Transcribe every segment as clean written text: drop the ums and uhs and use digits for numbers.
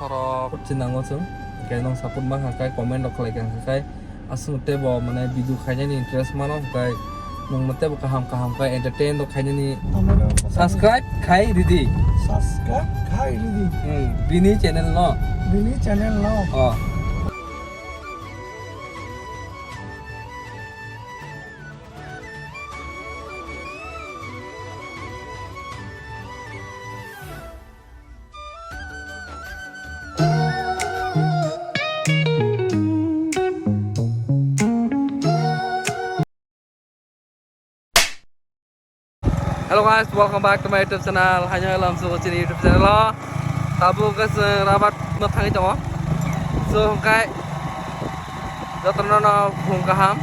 sorok cinango sung kai nong sapun bang kai komen rok khalaikan kai asung te bo mane bidu khanya ni interest mano kai nong mate bo kaham kai entertain do khanya ni subscribe khai didi subscribe khai didi bini channel no oh Hello guys, welcome back to my YouTube channel. Hanya langsung ke YouTube channel lo. Tabu guys rabat matang itu oh. So kai jatna na phung kaham.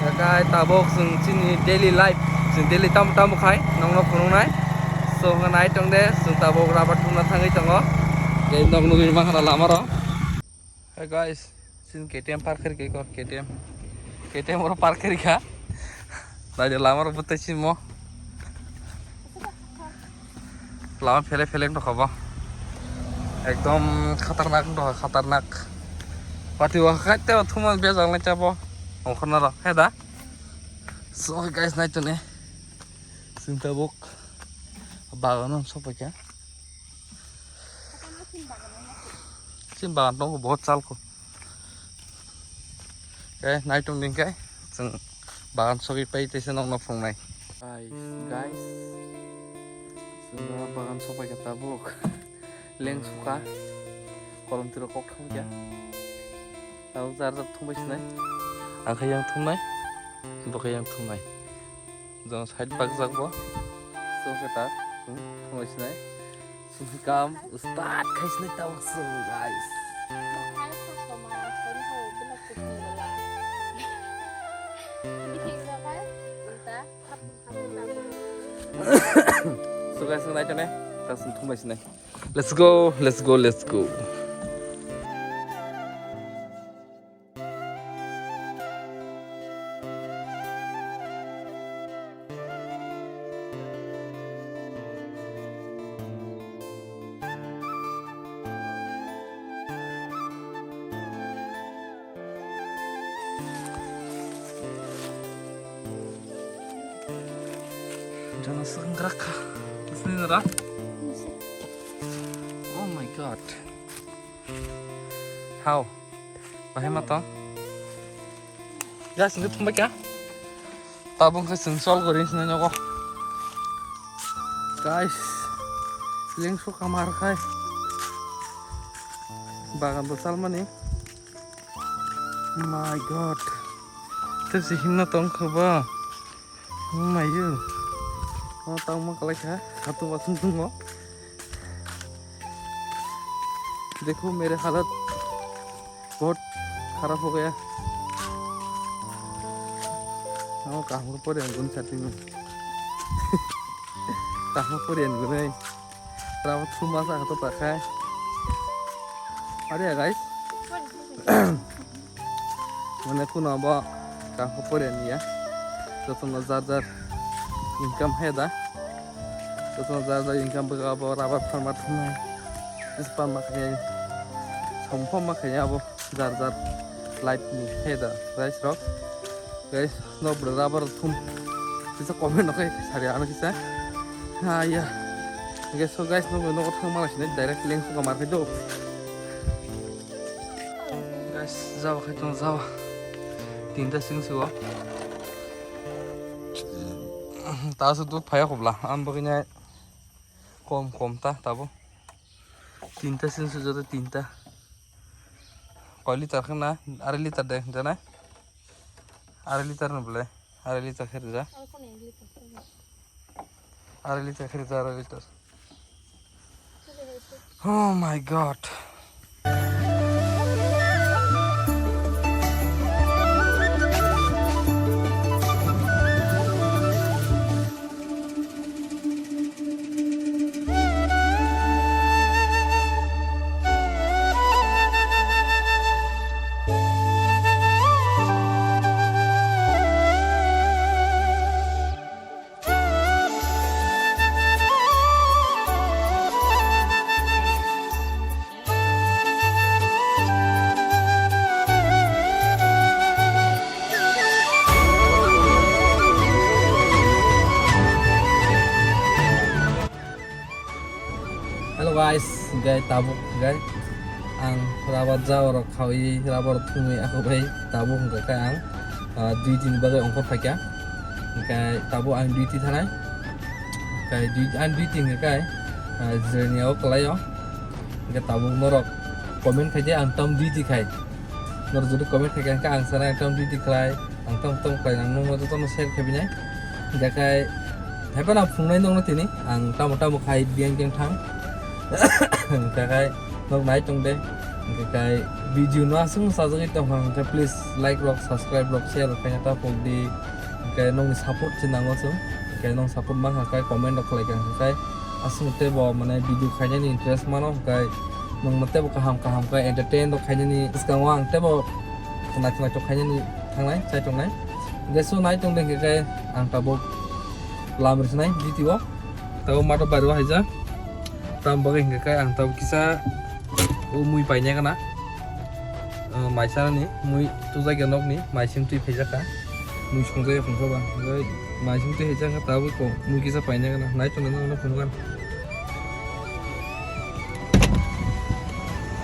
Ya kai tabu sung sini daily life, sing daily tam khai nong phung nai. So ngai tong de sung tabu rabat phung matang itu oh. Kai nong nugin mang hara lama ro. Hey guys, sin KTM park kari ko KTM ro park kari ka. Raja lama ro betul sih mo. Lama fele to khaba ekdom khatarnak pati wa khatte thuman bezang la chabo okhna ro heda so guys nai tune sinta bok bagan sopaka sim bagan to bahut sal ko okay nai tung ding kai sing bagan sobi pai te senong no phong nai guys Sunda bagan sopai kata buk leng suka kolom tiro kok thong ya tahu jar jar thong bais nai angkai yang thong nai bokai yang thong nai jong side bag jak bo so kata thong bais nai kam ustad khais nai taw so guys So guys, naik nih, langsung tumbas nih. Let's go. Jangan senggerak. Sini nara. Oh my god. How? Bahemat to? Guys, ini tumbak ya. Tabung ke sensol gorin sini nyoko. Guys, leng su kamar kai. Bagan besar mana nih? My god. Terus hina tong khaba. Oh my god. Oh tahu mau kalau ya satu basun tunggu देखो मेरे हालत बहुत खराब हो गया oh kamu पर एंगुन साथी में kamu पर एंगुन है रावत सुमा सा तो पका है अरे guys मैंने को ना बा kamu पर एंगिया तो तुम jar income heda terus ada income berapa rapat format mana ispan makanya sompom makanya abo jar light ni heda guys rock guys no berapa thum bisa komen oke sari anak kita ya guys so guys no thang malah sini direct link ke kamar itu guys jawa khitong jawa tinta singsuwa tahu sudut payah kobla, ambeknya kom ta, tahu? Tinta sih sudah tinta. Kau liter kena, are liter deh, jana? Are liter nih boleh, are liter kerja. Are liter kerja, are liter. Oh my god. guys gai tabuk gai ang rabat jawar khawi rabar thumi aku bai tabuk kai ang 2 tin bagai ongkor paikya kai tabu ang 2 ti thanai kai 2 tin kai journey au kalayo kai tabu norok comment khai ang tam 2 ti khai nor jodi comment khai ka ang sana tam 2 ti khai ang tam khai ang no to share khabinai kai Hepan ap fungnai nong tini ang tamu khai biang thang kai nok nai tong de kai video no asung sajagi tong hang please like rock subscribe rock share kai ta pok di kai nong support chinang asung kai nong support mang kai comment rok khai kai asung te bo mane video khai ni interest mano kai nong mate bo kaham kai entertain rok khai ni iskang wang te bo na to khai ni thang nai chai tong nai gesu nai tong de kai ang ta bo lamber senai di tiwo tahu mata baru aja tambah hingga kayak ang tahu kisah mui paine kana mai sana ni mui tu jai ganok ni mai sim tu pheja ka mui songjai phungso ba gai mai sim tu heja ka tahu ko mui kisah paine kana nai to na phungkan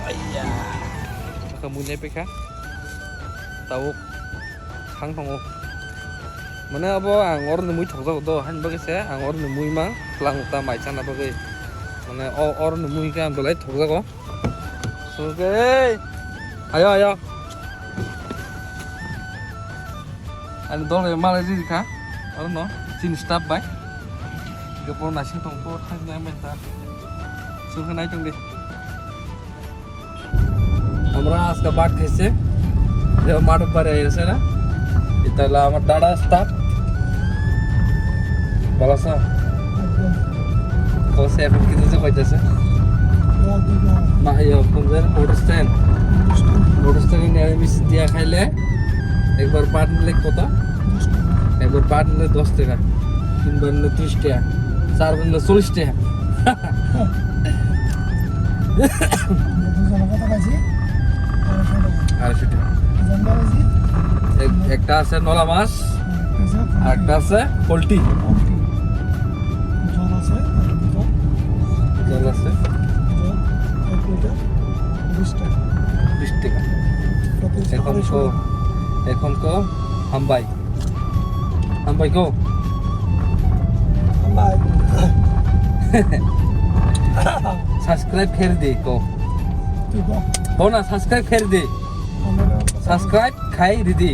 ayya kamu ne peka tahu hang thongo Mana abo ang or ni mui thokjak do han bagi se ang or ni mui mang lang ta mai chana bagi mane or ni mui ka dolai thokjak go so ge ayo an dol le malai ji ka or no chin stop bai ge por na sing tong po thang na men ta so ke nai tong di আমরা আজকে but খাইছে যে মাঠ পারে এসে না এটা হলো আমার দাদা স্টাফ বলাসা কসে এখন কি দিতে কইতাছে না ইয়া কোনদের মোটরস্ট্যান্ড নিয়ে মিস দিয়া খাইলে একবার পাট নিলে কত একবার পাট নিলে 10 টাকা তিনবার নিলে 30 টাকা চারবার নিলে 40 টাকা একটা আছে নলা মাছ আর একটা আছে পোল্ট্রি জল আছে 20 টাকা এখন কো হামবাই কো সাবস্ক্রাইব খের দে কো हो ना सब्सक्राइब कर दे सब्सक्राइब खाई रिदी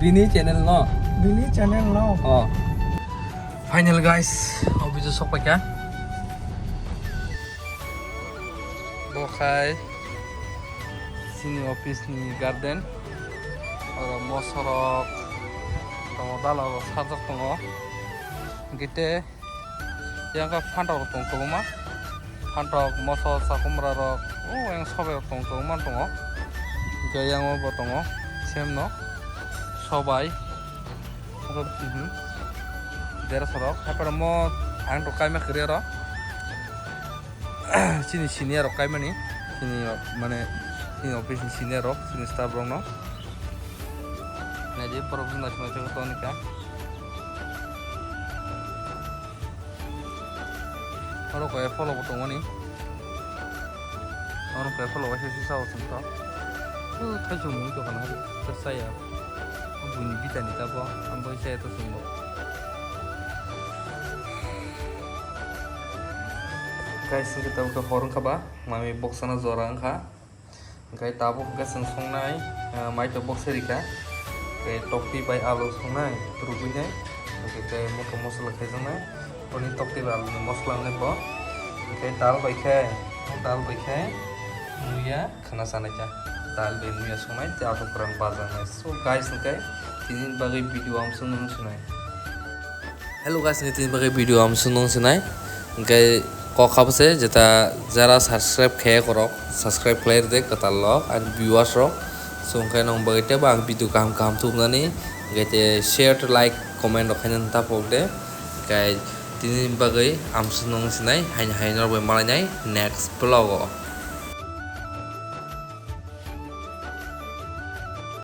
बिनी चैनल नो फाइनल गाइस अभी जो सब क्या बखाई सिनी ऑफिस नि गार्डन और मसरक दाला साजक दङ गिते yang फान्टाव दं कबमा Hantok moso sakumra rok yang sobe tong man tongo gayang o botongo sem no sobai dera sorok hapar mo ang rokai ma kre ro sini rokai mani sini mane sini office ni sini rok sini staff rok no na je problem na to nika Orang kaya follow botong ni, orang kaya follow aja sih sawo sento. Kan cuma itu kan hari selesai ya. Bunyi kita ni apa? Ambil saya itu semua. Guys, kita buka forum kaba, mami box sana zorang ka. Kaya tabuk ka song nai, mai to box serika. Kaya topi by alu song nai, terubunya. Kaya motor mosla kaya song nai. Ini topi baru nih mosla nih po, kayak dal baiknya, muya kena sana aja, dal baik muya sungai, tiada kurang bazar nih. So guys nih, ini bagai video am sunung sunai. Hello guys, ini bagai video am sunung sunai, kayak kok apa sih? Jata jara subscribe kayak korok, subscribe player deh kata lo, and viewers ro, so kayak nong bagai tiap bang video kam tuh nih, kayak share, like, comment, oke nanti tapok deh, kayak Tini bagai am sunung sinai hanya bai malai next vlog.